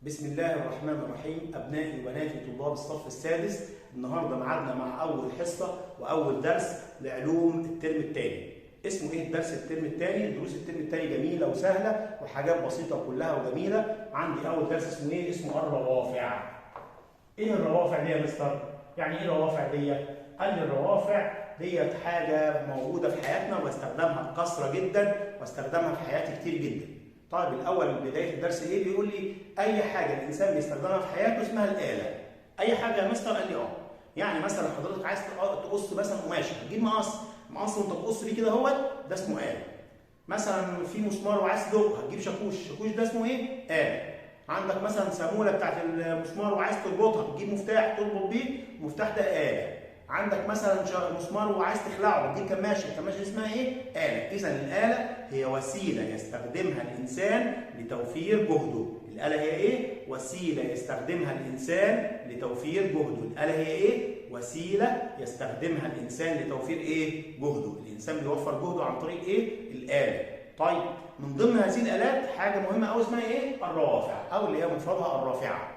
بسم الله الرحمن الرحيم. أبنائي وبناتي طلاب الصف السادس، النهارده معادنا مع أول حصة وأول درس لعلوم الترم الثاني. اسمه إيه الدرس الترم الثاني؟ دروس الترم الثاني جميلة وسهلة وحاجات بسيطة كلها وجميلة. عندي أول درس اسمه إيه؟ اسمه الروافع. إيه الروافع دي يا مستر؟ يعني إيه الروافع دي؟ قال لي الروافع ديت حاجة موجودة في حياتنا وبستخدمها بكثرة جدا واستخدمها في حياتي كتير جدا. طيب الاول بدايه الدرس ايه؟ بيقول لي اي حاجه الانسان بيستخدمها في حياته اسمها الاله. اي حاجه يا مستر؟ قال لي يعني مثلا حضرتك عايز تقص مثلا قماشه، هتجيب مقص وانت بتقص بيه كده اهوت، ده اسمه اله. مثلا في مسمار وعايز تدق، هتجيب شاكوش ده اسمه ايه؟ اله. عندك مثلا صاموله بتاعت المسمار وعايز تربطها، تجيب مفتاح تربط بيه، المفتاح ده اله. عندك مثلا مسمار وعايز تخلعه، بتجيب كماشه، الكماشه اسمها ايه؟ آلة. إذا الآلة هي وسيلة يستخدمها الإنسان لتوفير جهده. الآلة هي إيه؟ وسيلة يستخدمها الإنسان لتوفير جهده. الآلة هي إيه؟ وسيلة يستخدمها الإنسان لتوفير إيه؟ جهده. الإنسان بيوفر جهده عن طريق إيه؟ الآلة. طيب من ضمن هذه الآلات حاجة مهمة أوي اسمها إيه؟ الروافع، أو اللي هي مفردها الرافعة.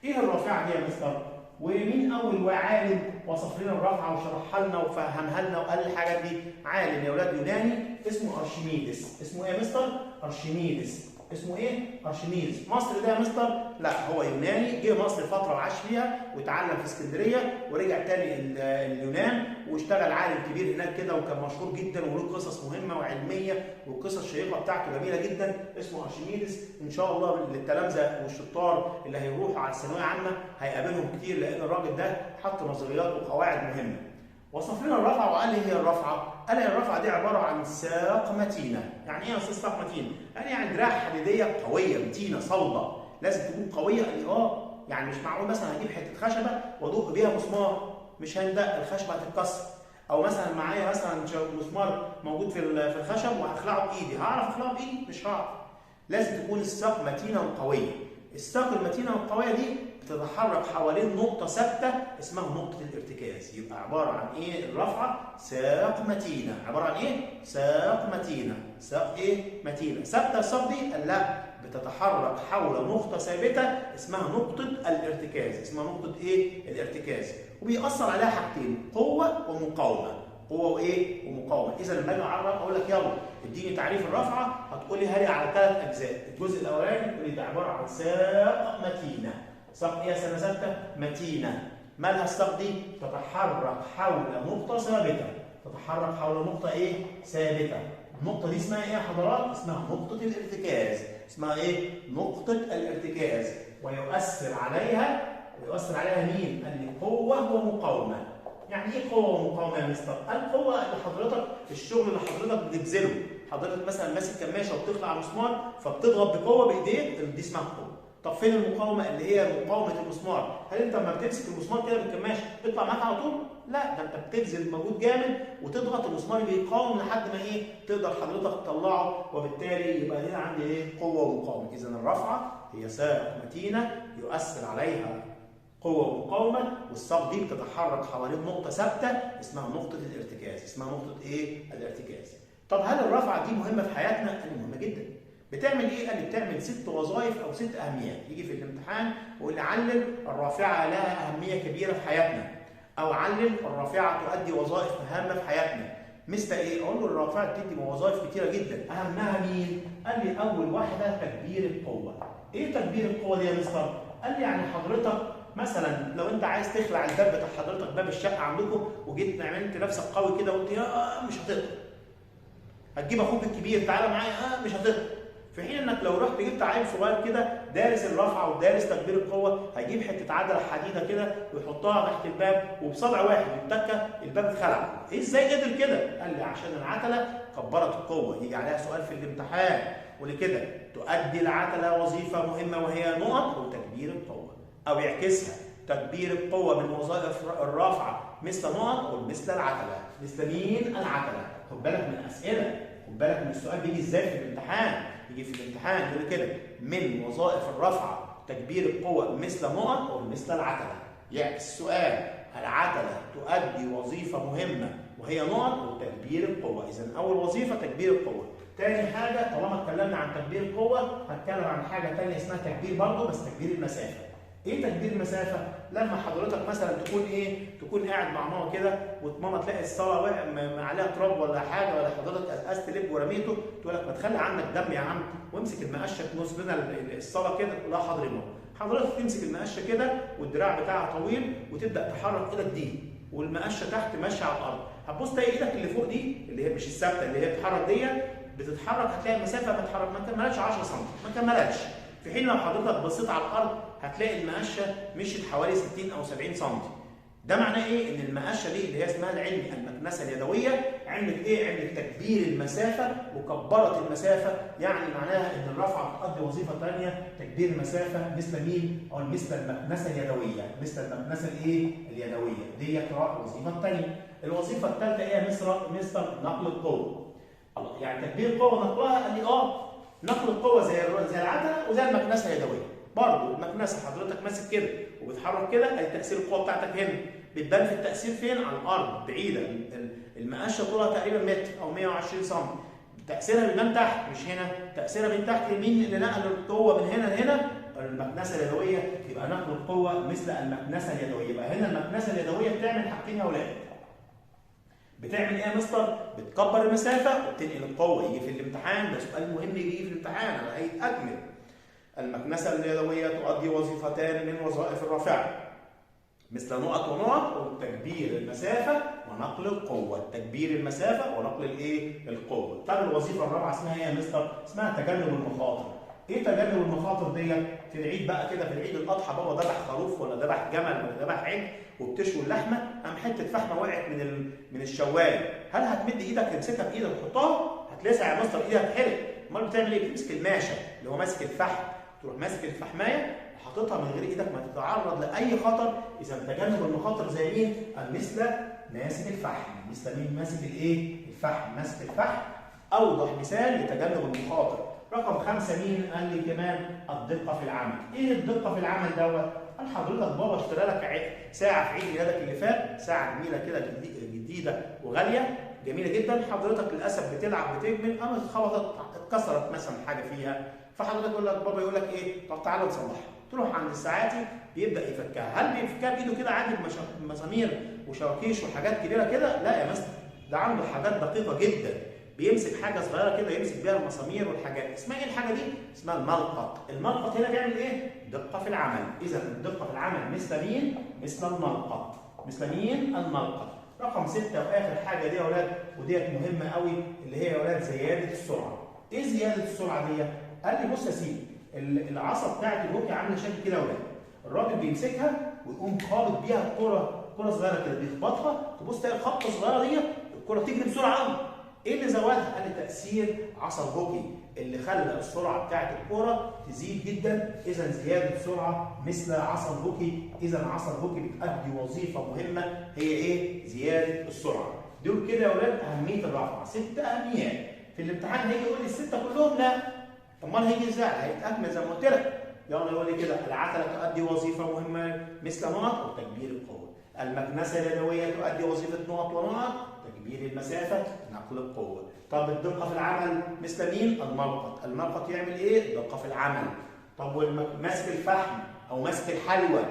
إيه الرافعة دي يا مستر؟ ومين اول عالم وصف لنا الرافعه وشرحها لنا وفهمها لنا وقال الحاجات دي؟ عالم يا اولاد يوناني اسمه ارشميدس. اسمه ايه يا مستر؟ ارشميدس. اسمه ايه؟ ارشميدس. مصر ده يا مستر؟ لا، هو يوناني، جه مصر فتره وعاش فيها واتعلم في اسكندريه ورجع تاني اليونان واشتغل عالم كبير هناك كده، وكان مشهور جدا وله قصص مهمه وعلميه والقصص الشيقه بتاعته جميله جدا. اسمه ارشميدس. ان شاء الله للتلامذه والشطار اللي هيروحوا على الثانويه عامه هيقابلهم كتير، لان الراجل ده حط نظريات وقواعد مهمه. وصف لنا الرافعه وقال لي هي الرافعه؟ قال لي الرافعه دي عباره عن ساق متينه. يعني ايه يا استاذ ساق متينه؟ قال لي يعني دراع حديديه قويه متينه صلبه، لازم تكون قويه. قال لي يعني مش معقول مثلا هجيب حته خشبه وادق بيها مسمار، مش هندق، الخشبه هتتكسر. او مثلا معايا مثلا مسمار موجود في الخشب وهخلعه بايدي، هعرف اخلعه بايدي؟ مش هعرف. لازم تكون الساق متينه وقويه. الساق المتينه والقويه دي بتتحرك حوالين نقطة ثابتة اسمها نقطة الارتكاز. يبقى عبارة عن إيه الرافعة؟ ساق متينة. عبارة عن إيه؟ ساق متينة. ساق إيه؟ متينة. ثابتة الساق دي؟ قال لا، بتتحرك حول نقطة ثابتة اسمها نقطة الارتكاز. اسمها نقطة إيه؟ الارتكاز. وبيأثر عليها حاجتين، قوة ومقاومة. قوة وإيه؟ ومقاومة. إذا لما أجي أعرف أقول لك يلا اديني تعريف الرافعة، هتقول لي هي على 3 أجزاء. الجزء الأولاني تقول لي ده عبارة عن ساق متينة. ساق ايه يا سنه ثابته؟ متينه. مالها الساق دي؟ تتحرك حول نقطه ثابته. تتحرك حول نقطه ايه؟ ثابته. النقطه دي اسمها ايه يا حضرات؟ اسمها نقطه الارتكاز. اسمها ايه؟ نقطه الارتكاز. ويؤثر عليها مين؟ قال لي قوه ومقاومه. يعني ايه قوه ومقاومه يا مستر؟ القوه اللي حضرتك الشغل اللي حضرتك بتبذله. حضرتك مثلا ماسك كماشه وبتخلع مسمار فبتضغط بقوه بايديك، دي اسمها قوه. طب فين المقاومه اللي هي مقاومه المسمار؟ هل انت لما بتمسك المسمار كده بالكماشه تطلع معاك على طول؟ لا، ده انت بتبذل مجهود جامد وتضغط المسمار بيقاوم لحد ما ايه؟ تقدر حضرتك تطلعه، وبالتالي يبقى هنا عندي ايه؟ قوه ومقاومه. اذا الرافعه هي ساق متينه يؤثر عليها قوه ومقاومه، والساق دي بتتحرك حوالين نقطه ثابته اسمها نقطه الارتكاز. اسمها نقطه ايه؟ الارتكاز. طب هل الرافعه دي مهمه في حياتنا؟ قال لي مهمه جدا. بتعمل ايه؟ قال لي بتعمل 6 وظائف او 6 اهميات. يجي في الامتحان ويقول لي علل الرافعه لها اهميه كبيره في حياتنا، او علل الرافعه تؤدي وظائف هامه في حياتنا. مثل ايه؟ اقول له الرافعه بتدي وظائف كتيره جدا، اهمها مين؟ قال لي اول واحده تكبير القوه. ايه تكبير القوه دي يا مستر؟ قال لي يعني حضرتك مثلا لو انت عايز تخلع الباب بتاع حضرتك، باب الشقه عندكم، وجيت عملت نفسك قوي كده وقلت مش هتقدر. هتجيب اخوك الكبير تعالى معايا، مش هتقدر. في حين انك لو رحت جبت عيل صغير كده دارس الرفعه ودارس تكبير القوه، هيجيب حته عجله حديده كده ويحطها تحت الباب وبصبع واحد والتكه الباب اتخلع. ازاي قدر كده؟ قال لي عشان العتله كبرت القوه. يجي عليها سؤال في الامتحان ولكده تؤدي العتله وظيفه مهمه وهي نقط وتكبير القوه، او يعكسها تكبير القوه من وظائف الرافعه مثل نقط ومثل العتله. مثل مين؟ العتله. خد بالك من الاسئله، خد بالك من السؤال بيجي ازاي في الامتحان. يجي في الامتحان يقول كده من وظائف الرفعه تكبير القوه مثل نقط ومثل العتله. يعكس السؤال، العتله تؤدي وظيفه مهمه وهي نقط وتكبير القوه. اذا اول وظيفه تكبير القوه. تاني حاجه طالما اتكلمنا عن تكبير القوه هتكلم عن حاجه تانيه اسمها تكبير برضه بس تكبير المسافه. ايه تكبير المسافه؟ لما حضرتك مثلا تكون قاعد مع ماما كده وماما تلاقي الصلاه وقع عليها تراب ولا حاجه ولا حضرتك قزقزت لب ورميته تقول لك ما تخلي عندك دم يا عم وامسك المقشه تنص لنا الصلاه كده تقول لها حاضر يا ماما. حضرتك تمسك المقشه كده والدراع بتاعها طويل وتبدا تحرك ايدك دي والمقشه تحت ماشيه على الارض. هتبص تلاقي ايدك اللي فوق دي اللي هي مش الثابته اللي هي بتتحرك دي بتتحرك هتلاقي المسافه ما كملتش 10 سم ما كملتش. في حين لو حضرتك بصيت على الارض هتلاقي المقشه مشيت حوالي 60 او 70 سم. ده معناه ايه؟ ان المقشه دي اللي هي اسمها العلمي المكنسه اليدويه عملت ايه؟ عملت تكبير المسافه وكبرت المسافه، يعني معناها ان الرفعه بتؤدي وظيفه ثانيه تكبير المسافه مثل مين؟ او مثل المكنسه اليدويه، مثل المكنسه الايه؟ اليدويه، ديت الوظيفه الثانيه. الوظيفه الثالثه ايه؟ مثل نقل القوه. يعني تكبير القوه ونقلها قال لي نقل القوه زي العجله وزي المكنسه اليدويه. برضه المكنسه حضرتك ماسك كده وبتحرك كده اي تاثير القوه بتاعتك هنا بتبان في التاثير فين؟ على الارض بعيده. المقشه طولها تقريبا متر او 120 سم. تاثيرها بيبان تحت مش هنا، تاثيرها من تحت لمين اللي نقل القوه من هنا لهنا؟ المكنسه اليدويه. يبقى نقل القوه مثل المكنسه اليدويه. يبقى هنا المكنسه اليدويه بتعمل حاجتين يا اولاد. بتعمل ايه يا مستر؟ بتكبر المسافه وبتنقل القوه. يجي في الامتحان ده سؤال مهم يجي في الامتحان على هيئه اكمل. المكنسه اليدويه تؤدي وظيفتان من وظائف الرافعه مثل نقط ونقط وتكبير المسافه ونقل القوه. تكبير المسافه ونقل الايه؟ القوه. طب الوظيفه الرابعه اسمها ايه يا مستر؟ اسمها تجنب المخاطر. ايه تجنب المخاطر ديت؟ في العيد بقى كده في العيد الاضحى بابا ذبح خروف ولا ذبح جمل ولا ذبح عجل وبتشوي اللحمه قام حته فحمه وقعت من الشوايه، هل هتمد ايدك تمسكها بايدك وتحطها؟ هتلسع يا مستر ايدك هتحرق. امال بتعمل ايه؟ بتمسك الماشه اللي هو ماسك الفحم تروح ماسك الفحمايه وحاططها من غير ايدك ما تتعرض لاي خطر. اذا تجنب المخاطر زي مين؟ مثل ماسك الفحم. مثل مين ماسك الايه؟ الفحم. ماسك الفحم اوضح مثال لتجنب المخاطر. رقم 5 مين؟ قال لي كمان الدقه في العمل. ايه الدقه في العمل دوت؟ قال حضرتك بابا اشترى لك ساعه في عيد ميلادك اللي فات، ساعه جميله كده جديده وغاليه جميله جدا. حضرتك للاسف بتلعب بتجمل قامت اتخبطت اتكسرت مثلا حاجه فيها، فحضرتك يقول لك بابا يقول لك ايه؟ طب تعالى نصلحها. تروح عند الساعاتي بيبدا يفكها. هل بيفكها بايده كده عادي بمسامير وشواكيش وحاجات كبيره كده؟ لا يا مستر، ده عنده حاجات دقيقه جدا. بيمسك حاجه صغيره كده يمسك بيها المسامير والحاجات. اسمها ايه الحاجه دي؟ اسمها الملقط. الملقط هنا بيعمل ايه؟ دقه في العمل. اذا الدقه في العمل مثل مين؟ مثل الملقط. مثل مين؟ الملقط. رقم 6 واخر حاجه دي يا اولاد وديت مهمه قوي اللي هي يا اولاد زياده السرعه. ايه زياده السرعه دي؟ قال لي بص يا سيدي العصا بتاعت الهوكي عامله شكل كده يا اولاد. الراجل بيمسكها ويقوم خابط بيها كره صغيره كده بيخبطها تبص تلاقي الخبطه الصغيره دي الكره تجري بسرعه قوي. ايه اللي زودها؟ قال لي تاثير عصا الهوكي اللي خلى السرعه بتاعت الكره تزيد جدا. اذا زياده السرعه مثل عصا الهوكي. اذا عصا الهوكي بتؤدي وظيفه مهمه هي ايه؟ زياده السرعه. دول كده يا اولاد اهميه الرفعه. 6 اهميات. في الامتحان هيجي يقول لي السته كلهم؟ لا. امال هيجي ازاي؟ هيتاكمل زي ما قلت لك. يلا يقول لي كده العتله تؤدي وظيفه مهمه مثل نقط وتكبير القوه. المكنسه اليدويه تؤدي وظيفه نقط ونقط تكبير المسافه نقل القوه. طب الدقه في العمل مثل مين؟ الملقط. الملقط يعمل ايه؟ دقه في العمل. طب ماسك الفحم او ماسك الحلوى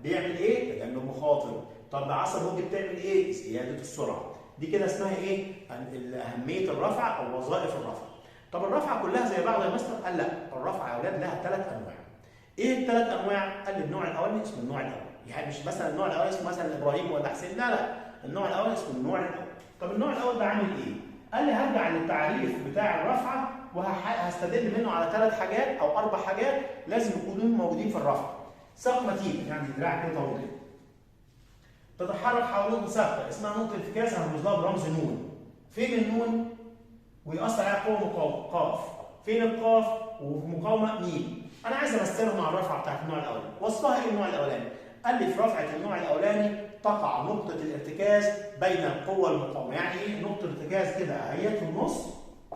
بيعمل ايه؟ تجنب مخاطر. طب عصا الهوكي بتعمل ايه؟ زياده السرعه. دي كده اسمها ايه؟ اهميه الرفعه او وظائف الرفعه. طب الرفعه كلها زي بعض يا مستر؟ قال لا، الرفعه يا اولاد لها 3 انواع. ايه ال3 انواع؟ قال لي النوع الاولاني اسمه النوع الاول. يعني مش مثلا النوع الاول اسمه مثلا ابراهيم ولا حسين، لا، النوع الاول اسمه النوع الاول. طب النوع الاول ده عامل ايه؟ قال لي هرجع للتعريف بتاع الرفعه وهستدل منه على 3 حاجات او 4 حاجات لازم يكونوا موجودين في الرفعه. ساق متين، يعني دراع كده طويل تتحرك حول نقطه ثابته اسمها نقطه انفكاس هنرمز لها برمز نون. فين النون؟ ويأثر عليها قوه مقاومه قاف. فين القاف؟ ومقاومه ميم. انا عايز امثلهم مع الرفعه بتاعت النوع الاولاني. وصفها ايه النوع الاولاني؟ قال لي في رفعه النوع الاولاني تقع نقطه الارتكاز بين القوه والمقاومه. يعني ايه نقطه الارتكاز كده؟ اهيت في النص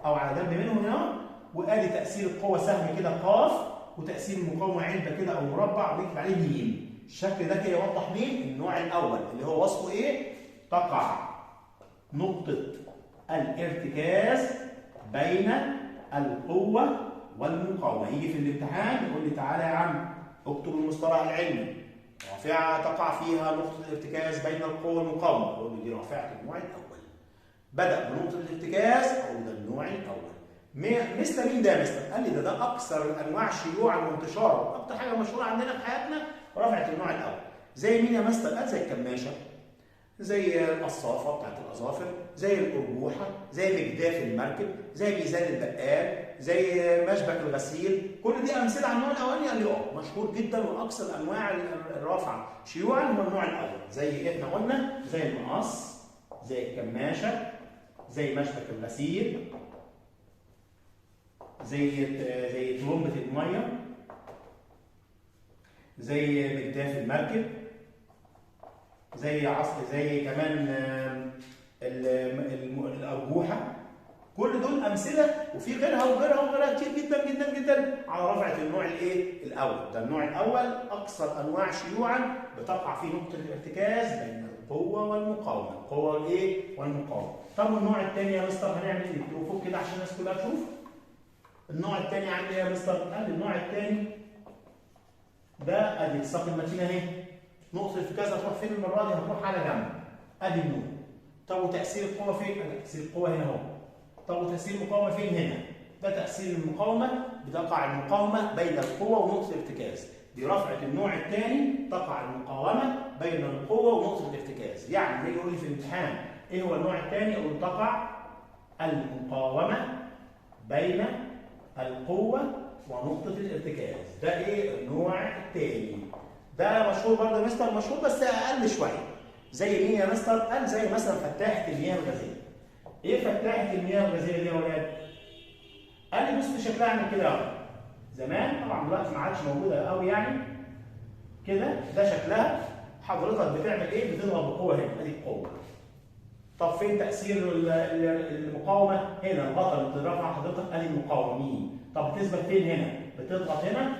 او على جنب منهم هنا، وادي تاثير القوه سهم كده قاف وتاثير المقاومه علبه كده او مربع ويكتب عليه ميم. الشكل ده كده يوضح مين؟ النوع الاول اللي هو وصفه ايه؟ تقع نقطه الارتكاز بين القوة والمقاومة. يجي في الامتحان يقول لي تعالى يا عم اكتب المصطلح العلمي. رافعة تقع فيها نقطة الارتكاز بين القوة والمقاومة. أقول له دي رافعة النوع الأول. بدأ بنقطة الارتكاز أو ده النوع الأول. مثل مين ده يا مستر؟ قال لي ده أكثر الأنواع شيوعا وانتشارا، أكتر حاجة مشهورة عندنا في حياتنا رافعة النوع الأول. زي مين يا مستر؟ قال زي الكماشة، زي القصافة بتاعت الأظافر، زي الأرجوحة، زي مجداف المركب، زي ميزان البقال، زي مشبك الغسيل. كل دي أمثلة على النوع الأولاني. قال لي مشهور جدا وأكثر أنواع الرافعة شيوعا هو النوع الأول. زي إحنا قلنا زي المقص، زي الكماشة، زي مشبك الغسيل، زي طلمبة المية، زي مجداف المركب، زي كمان الأرجوحة. كل دول أمثلة، وفي غيرها وغيرها وغيرها كتير جدا جدا جدا على رفعة النوع الأول. ده النوع الأول أكثر أنواع شيوعا بتقع فيه نقطة الارتكاز بين القوة والمقاومة، القوة والمقاومة. طب والنوع الثاني يا مستر هنعمل إيه؟ نكتبه فوق كده عشان الناس كلها تشوف. النوع الثاني عندي إيه يا مستر؟ قال النوع الثاني ده أدي الساق المتين أهي. نقطة الارتكاز هتروح فين المرة دي؟ هتروح على جنب. أدي النوع. طب وتأثير القوة فين؟ أدي تأثير القوة هنا أهو. طب وتأثير المقاومة فين؟ هنا. ده تأثير المقاومة، بتقع المقاومة بين القوة ونقطة الارتكاز. برفعة النوع الثاني تقع المقاومة بين القوة ونقطة الارتكاز. يعني يجي يقول لي في الامتحان إيه هو النوع الثاني؟ أقول تقع المقاومة بين القوة ونقطة الارتكاز. ده إيه؟ النوع الثاني. ده مشهور برضه يا مستر، مشهور بس أقل شوية. زي مين يا مستر؟ قال زي مثلا فتاحة المياه الغازية. ايه فتاحة المياه الغازية دي يا ولاد؟ قال لي بص شكلها عامل كده اهو. زمان طبعا دلوقتي ما عادش موجودة قوي يعني. كده ده شكلها. حضرتك بتعمل ايه؟ بتضغط بقوة هنا، ادي القوة. طب فين تأثير المقاومة؟ هنا الغطا اللي بترفع حضرتك ادي المقاومين. طب بتثبت فين هنا؟ بتضغط هنا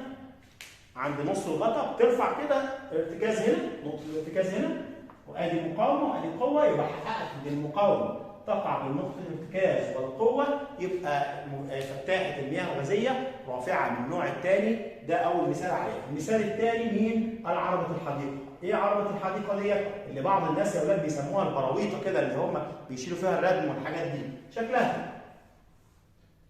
عند نص الغطا، بترفع كده ارتكاز هنا، نقطة الارتكاز هنا، وادي المقاومة وادي القوة. يبقى حققت ان المقاومة تقع بين نقطة الارتكاز والقوة، يبقى فتاحة المياه الغازية رافعة من النوع الثاني. ده أول مثال عليها. المثال الثاني مين؟ عربة الحديقة. إيه عربة الحديقة ديت؟ اللي بعض الناس يا ولاد بيسموها البراويطة كده، اللي هم بيشيلوا فيها الردم والحاجات دي. شكلها.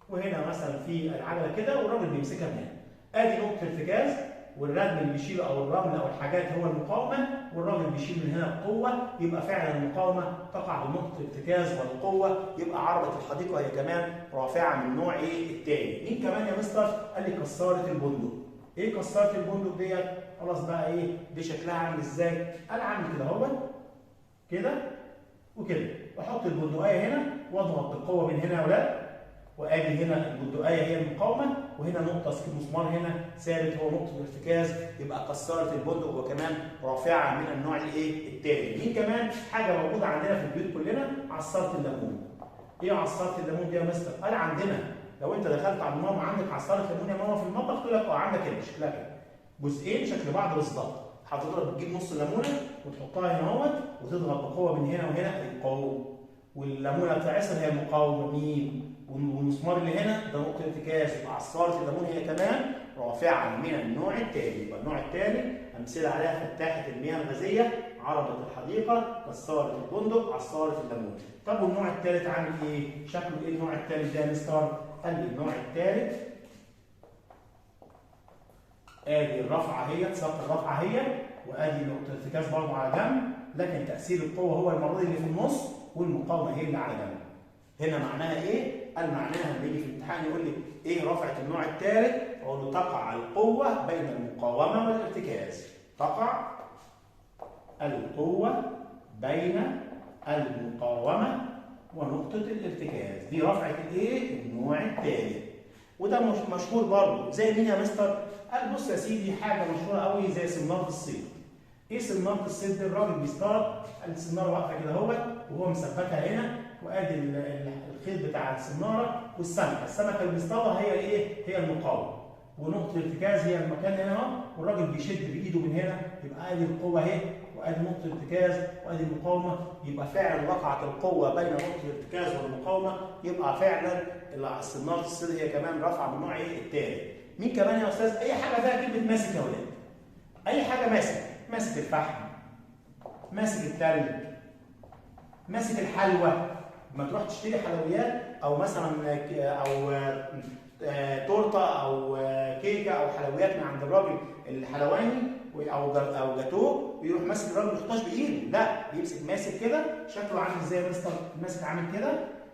وهنا مثلا في العجلة كده والراجل بيمسكها من هنا. آدي نقطة ارتكاز، والردم اللي بيشيله او الرمل او الحاجات هو المقاومه، والراجل بيشيل من هنا القوه. يبقى فعلا المقاومه تقع بنقطه الارتكاز والقوه. يبقى عربه الحديقه هي كمان رافعه من النوع الثاني. مين كمان يا مستر؟ قال لي كساره البندق. ايه كساره البندق ديت؟ خلاص بقى ايه دي شكلها عامل ازاي؟ قال عامل كده اهو، كده وكده. واحط البندقايه هنا واضغط بقوه من هنا يا ولاد. وادي هنا البندقايه هي المقاومه، وهنا نقطه مسمار هنا ثابت هو نقطه الارتكاز. يبقى كسرت البندق وكمان رافعه من النوع الثاني. مين كمان حاجه موجوده عندنا في البيوت كلنا؟ عصاره الليمون. ايه عصاره الليمون دي يا مستر؟ قال عندنا لو انت دخلت على ماما عندك عصاره ليمون يا ماما في المطبخ، تقول لك عندك كده شكلها كده جزئين شكل بعض بالظبط. حضرتك بتجيب نص ليمونه وتحطها هنا اهوت وتضغط بقوه من هنا وهنا القوه، والليمونه بتاعتها هي المقاومه مين؟ والمسمار اللي هنا ده نقطة ارتكاز. يبقى عصارة الليمون هي كمان رافعة من النوع الثاني. يبقى النوع الثاني أمثلة عليها فتاحة المياه الغازية، عربة الحديقة، كسارة البندق، عصارة الليمون. طب والنوع الثالث عامل إيه؟ شكله إيه النوع الثالث ده يا مستر؟ قال لي النوع الثالث آدي الرفعة هي، ساق الرفعة هي، وآدي نقطة الارتكاز برضه على جنب، لكن تأثير القوة هو المرة دي اللي في النص، والمقاومة هي اللي على جنب. هنا معناها ايه؟ قال معناها لما يجي في الامتحان يقول لي ايه رفعة النوع الثالث؟ اقول له تقع القوة بين المقاومة والارتكاز. تقع القوة بين المقاومة ونقطة الارتكاز. دي رفعة الايه؟ النوع الثالث. وده مشهور برضه زي مين يا مستر؟ قال بص يا سيدي حاجة مشهورة قوي زي سنارة الصيد. ايه سنارة الصيد دي؟ الراجل بيصطاد، السنارة واقفة كده اهوت وهو مثبتها هنا، وادي الخيط بتاع السناره والسمكه. السمكه اللي بيصطادها هي ايه؟ هي المقاومه. ونقطه الارتكاز هي المكان هنا اهو، والراجل بيشد بايده من هنا، يبقى ادي القوه اهي، وادي نقطه الارتكاز، وادي المقاومه، يبقى فعلا وقعت القوه بين نقطه الارتكاز والمقاومه، يبقى فعلا الصناره الصيد هي كمان رافعه من النوع ايه؟ الثاني. مين كمان يا استاذ؟ اي حاجه فيها كلمه ماسك يا ولاد. اي حاجه ماسك، ماسك الفحم، ماسك التلج، ماسك الحلوى. لما تروح تشتري حلويات او مثلا او تورته او كيكه او حلويات من عند الراجل الحلواني او جاتوه، بيروح ماسك الراجل ما يحطهاش بايده، لا بيمسك ماسك كده، شكله عامل ازاي يا مستر؟ ماسك عامل كده،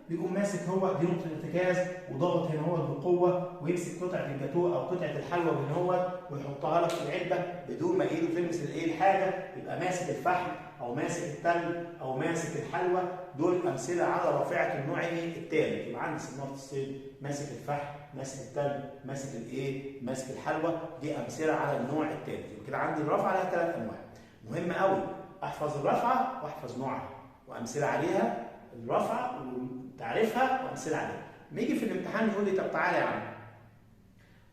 بيقوم ماسك هو دي نقطه الارتكاز وضغط هنا هو بقوه، ويمسك قطعه الجاتوه او قطعه الحلوى هنا هو ويحطها لك في العلبه بدون ما ايده تلمس الايه الحاجه، يبقى ماسك الفحم او ماسك التلج او ماسك الحلوى. دول امثله على رافعه النوع الثالث. يبقى عندي صناره الصيد ماسك الفحم، ماسك التلج، ماسك الايه؟ ماسك الحلوى. دي امثله على النوع الثالث. يبقى كده عندي الرافعه لها 3 انواع. مهم قوي احفظ الرافعه واحفظ نوعها وامثله عليها، الرافعه وتعريفها وامثله عليها. لما يجي في الامتحان يقول لي طب تعالى يا عم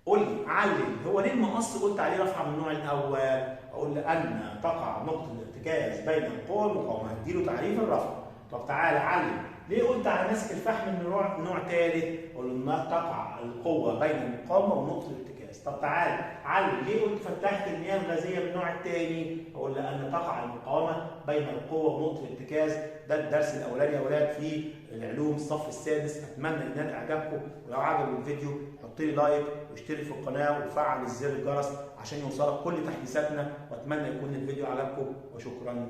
قول لي علم هو ليه المقص قلت عليه رافعه من النوع الاول؟ اقول لان تقع نقطه الارتكاز بين القوه والمقاومه، هديله تعريف الرفع. طب تعالى علم ليه قلت على ماسك الفحم من نوع ثالث؟ اقول له تقع القوه بين المقاومه ونقطه الارتكاز. طب تعالى علم ليه قلت فتحت المياه الغازيه من النوع الثاني؟ اقول لان تقع المقاومه بين القوه ونقطه الارتكاز. ده الدرس الاولاني يا اولاد في العلوم الصف السادس. اتمنى ان اعجبكم، ولو عجب الفيديو حط لي لايك واشترك في القناه وفعل زر الجرس عشان يوصلك كل تحديثاتنا، واتمنى يكون الفيديو عجبكم وشكرا.